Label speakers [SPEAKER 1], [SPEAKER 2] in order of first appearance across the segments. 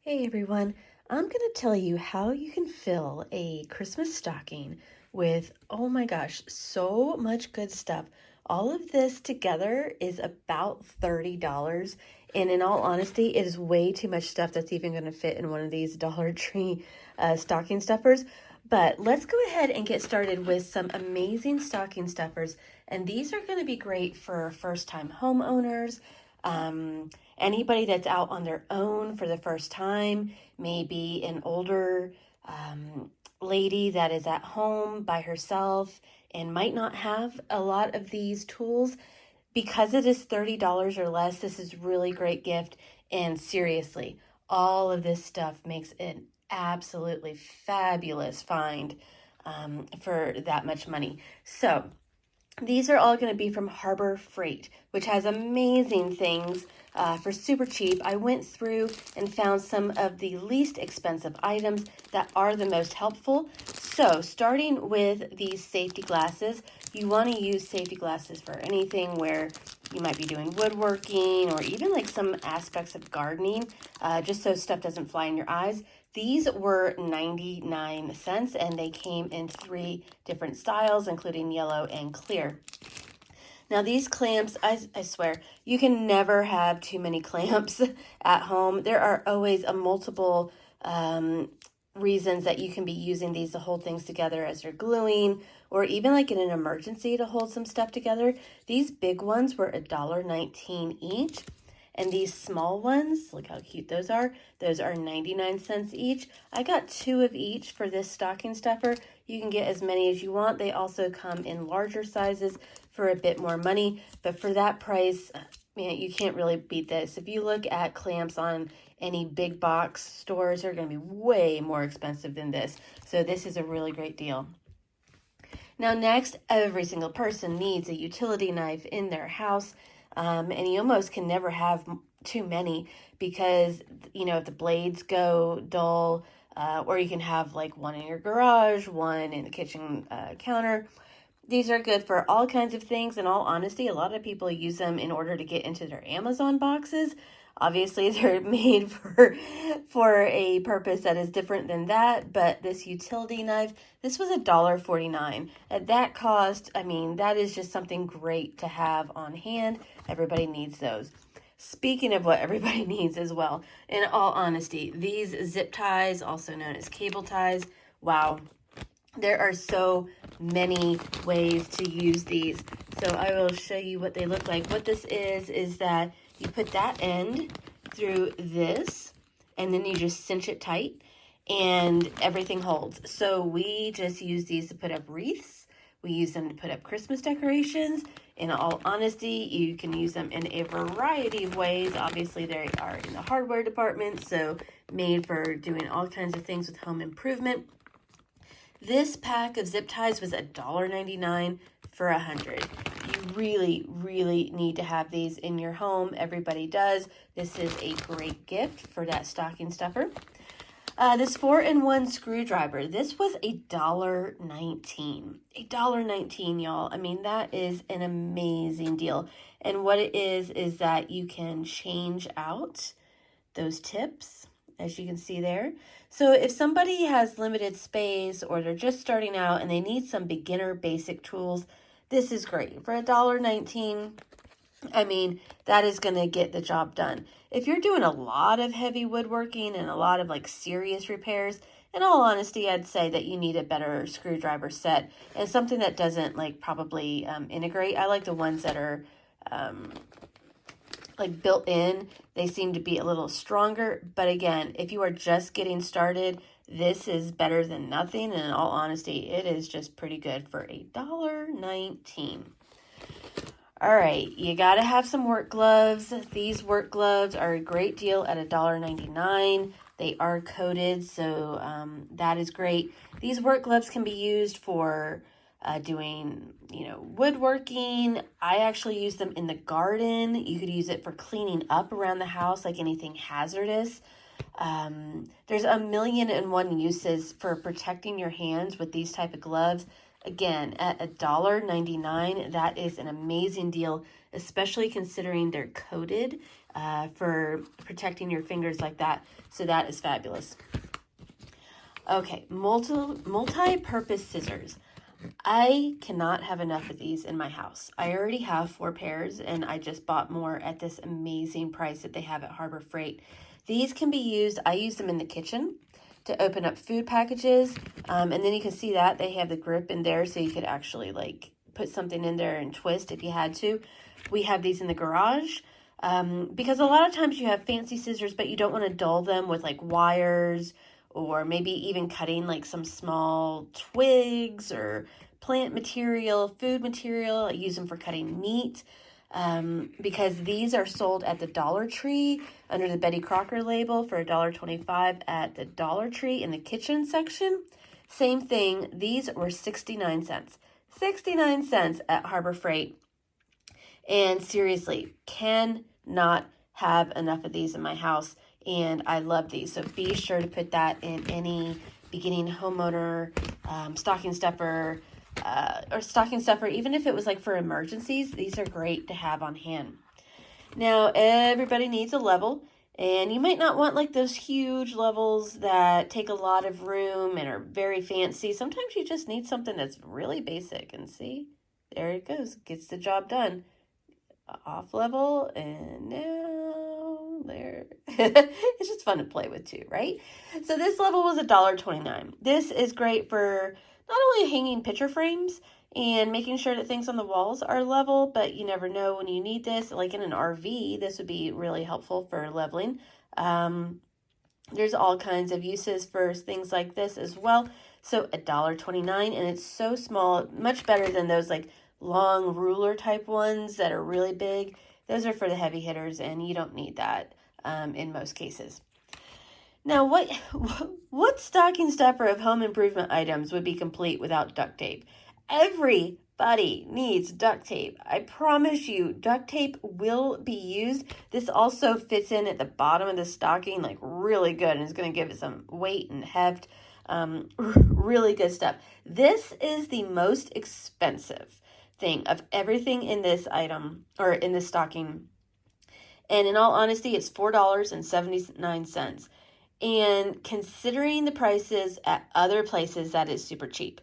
[SPEAKER 1] Hey everyone, I'm going to tell you how you can fill a Christmas stocking with, oh my gosh, so much good stuff. All of this together is about $30. And in all honesty, it is way too much stuff that's even going to fit in one of these Dollar Tree stocking stuffers. But let's go ahead and get started with some amazing stocking stuffers. And these are going to be great for first-time homeowners, anybody that's out on their own for the first time, maybe an older lady that is at home by herself and might not have a lot of these tools. Because it is $30 or less, this is really great gift. And seriously, all of this stuff makes an absolutely fabulous find for that much money. So these are all going to be from Harbor Freight, which has amazing things for super cheap. I went through and found some of the least expensive items that are the most helpful. So starting with these safety glasses, you want to use safety glasses for anything where you might be doing woodworking or even like some aspects of gardening, just so stuff doesn't fly in your eyes. These were 99 cents and they came in 3 different styles, including yellow and clear. Now these clamps, I swear, you can never have too many clamps at home. There are always a multiple reasons that you can be using these to hold things together as you're gluing, or even like in an emergency to hold some stuff together. These big ones were $1.19 each. And these small ones, look how cute those are. Those are 99 cents each. I got 2 of each for this stocking stuffer. You can get as many as you want. They also come in larger sizes for a bit more money. But for that price, man, you can't really beat this. If you look at clamps on any big box stores, they're going to be way more expensive than this. So this is a really great deal. Now next, every single person needs a utility knife in their house. And you almost can never have too many because, you know, if the blades go dull, or you can have like one in your garage, one in the kitchen counter. These are good for all kinds of things. In all honesty, a lot of people use them in order to get into their Amazon boxes. Obviously, they're made for a purpose that is different than that, but this utility knife, this was $1.49. At that cost, I mean, that is just something great to have on hand. Everybody needs those. Speaking of what everybody needs as well, in all honesty, these zip ties, also known as cable ties, wow. There are so many ways to use these. So I will show you what they look like. What this is that you put that end through this, and then you just cinch it tight, and everything holds. So we just use these to put up wreaths. We use them to put up Christmas decorations. In all honesty, you can use them in a variety of ways. Obviously, they are in the hardware department, so made for doing all kinds of things with home improvement. This pack of zip ties was $1.99 for 100. You really, really need to have these in your home. Everybody does. This is a great gift for that stocking stuffer. This 4-in-1 screwdriver, this was $1.19. $1.19, y'all. I mean, that is an amazing deal. And what it is that you can change out those tips, as you can see there. So if somebody has limited space or they're just starting out and they need some beginner basic tools, this is great. For $1.19, I mean, that is going to get the job done. If you're doing a lot of heavy woodworking and a lot of like serious repairs, in all honesty, I'd say that you need a better screwdriver set and something that doesn't like probably integrate. I like the ones that are like built in. They seem to be a little stronger, but again, if you are just getting started, this is better than nothing. And in all honesty, it is just pretty good for $1.19. All right, you got to have some work gloves. These work gloves are a great deal at $1.99. They are coated, so that is great. These work gloves can be used for doing, you know, woodworking. I actually use them in the garden. You could use it for cleaning up around the house, like anything hazardous. There's 1,000,001 uses for protecting your hands with these type of gloves. Again, at $1.99, that is an amazing deal, especially considering they're coated. for protecting your fingers like that. So that is fabulous. Okay, multi-purpose scissors. I cannot have enough of these in my house. I already have 4 pairs, and I just bought more at this amazing price that they have at Harbor Freight. These can be used, I use them in the kitchen to open up food packages, and then you can see that they have the grip in there, so you could actually like put something in there and twist if you had to. We have these in the garage, because a lot of times you have fancy scissors, but you don't want to dull them with like wires, or maybe even cutting like some small twigs or plant material, food material. I use them for cutting meat, because these are sold at the Dollar Tree under the Betty Crocker label for $1.25 at the Dollar Tree in the kitchen section. Same thing, these were 69 cents. 69 cents at Harbor Freight. And seriously, cannot have enough of these in my house, and I love these. So be sure to put that in any beginning homeowner stocking stuffer, even if it was like for emergencies. These are great to have on hand. Now, everybody needs a level, and you might not want like those huge levels that take a lot of room and are very fancy. Sometimes you just need something that's really basic, and see, there it goes, gets the job done. Off level, and now there. It's just fun to play with too, right? So this level was $1.29. This is great for not only hanging picture frames and making sure that things on the walls are level, but you never know when you need this. Like in an RV, this would be really helpful for leveling. There's all kinds of uses for things like this as well. So $1.29, and it's so small, much better than those like long ruler type ones that are really big. Those are for the heavy hitters, and you don't need that in most cases. Now, what stocking stuffer of home improvement items would be complete without duct tape? Everybody needs duct tape. I promise you, duct tape will be used. This also fits in at the bottom of the stocking like really good, and is going to give it some weight and heft. Really good stuff. This is the most expensive thing of everything in this item, or in this stocking, and in all honesty, it's $4.79. And considering the prices at other places, that is super cheap.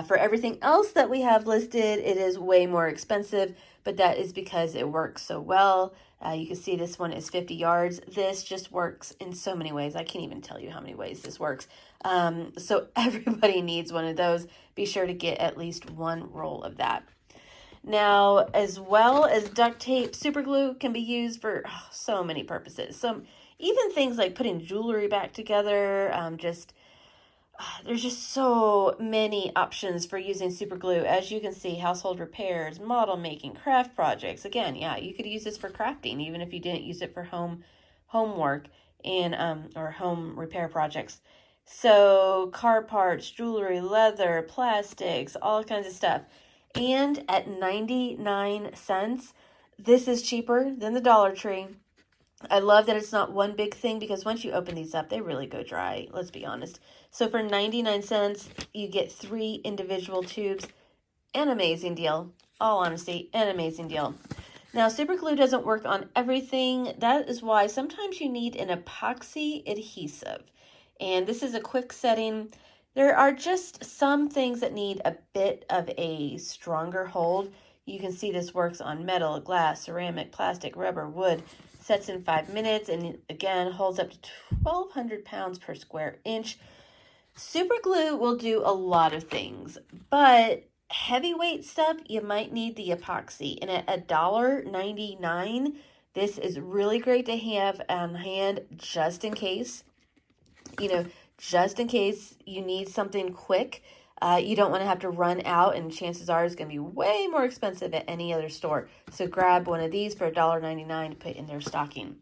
[SPEAKER 1] For everything else that we have listed, it is way more expensive, but that is because it works so well. You can see this one is 50 yards. This just works in so many ways. I can't even tell you how many ways this works. So everybody needs one of those. Be sure to get at least one roll of that. Now, as well as duct tape, super glue can be used for so many purposes. So even things like putting jewelry back together, there's just so many options for using super glue. As you can see, household repairs, model making, craft projects. Again, yeah, you could use this for crafting, even if you didn't use it for homework and or home repair projects. So car parts, jewelry, leather, plastics, all kinds of stuff. And at 99 cents, this is cheaper than the Dollar Tree. I love that it's not one big thing, because once you open these up, they really go dry, let's be honest. So for 99 cents, you get 3 individual tubes. An amazing deal. All honesty, an amazing deal. Now, super glue doesn't work on everything. That is why sometimes you need an epoxy adhesive. And this is a quick setting. There are just some things that need a bit of a stronger hold. You can see this works on metal, glass, ceramic, plastic, rubber, wood. Sets in 5 minutes, and again holds up to 1,200 pounds per square inch. Super glue will do a lot of things, but heavyweight stuff, you might need the epoxy. And at $1.99, this is really great to have on hand just in case. Just in case you need something quick. You don't want to have to run out, and chances are it's going to be way more expensive at any other store. So grab one of these for $1.99 to put in their stocking.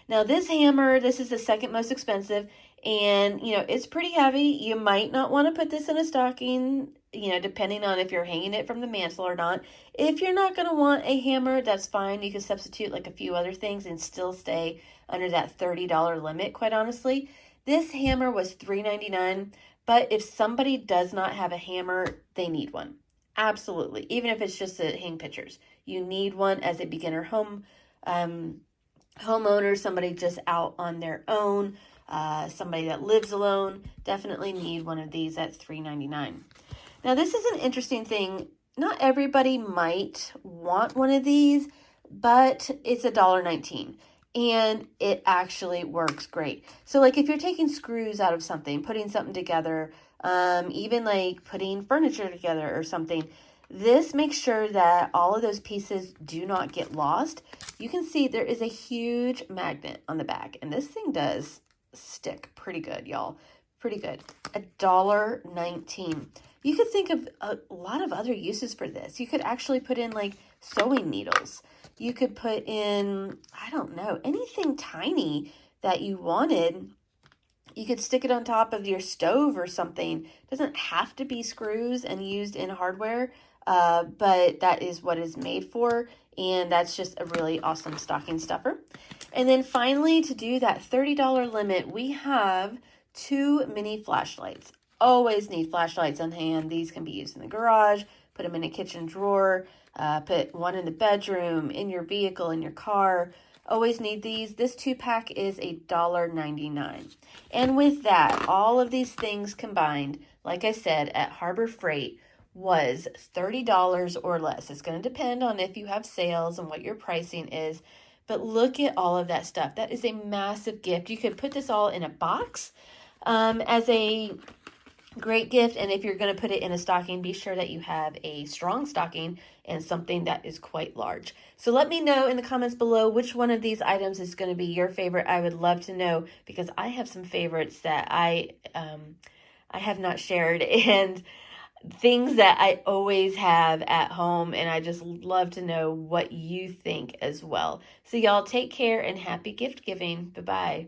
[SPEAKER 1] Now this hammer, this is the second most expensive, and it's pretty heavy. You might not want to put this in a stocking, depending on if you're hanging it from the mantle or not. If you're not going to want a hammer, that's fine. You can substitute like a few other things and still stay under that $30 limit, quite honestly. This hammer was $3.99. But if somebody does not have a hammer, they need one. Absolutely. Even if it's just to hang pictures. You need one as a beginner home homeowner, somebody just out on their own, somebody that lives alone, definitely need one of these at $3.99. Now, this is an interesting thing. Not everybody might want one of these, but it's $1.19 and it actually works great. So like if you're taking screws out of something, putting something together, even like putting furniture together or something, this makes sure that all of those pieces do not get lost. You can see there is a huge magnet on the back, and this thing does stick pretty good, y'all. Pretty good. $1.19. You could think of a lot of other uses for this. You could actually put in like sewing needles. You could put in, I don't know, anything tiny that you wanted. You could stick it on top of your stove or something. It doesn't have to be screws and used in hardware, but that is what it's made for. And that's just a really awesome stocking stuffer. And then finally, to do that $30 limit, we have 2 mini flashlights. Always need flashlights on hand. These can be used in the garage, put them in a kitchen drawer, put one in the bedroom, in your vehicle, in your car. Always need these. This 2-pack is $1.99. And with that, all of these things combined, like I said, at Harbor Freight was $30 or less. It's going to depend on if you have sales and what your pricing is. But look at all of that stuff. That is a massive gift. You could put this all in a box as a great gift. And if you're going to put it in a stocking, be sure that you have a strong stocking and something that is quite large. So let me know in the comments below which one of these items is going to be your favorite. I would love to know, because I have some favorites that I have not shared, and things that I always have at home, and I just love to know what you think as well. So y'all take care and happy gift giving. Bye-bye.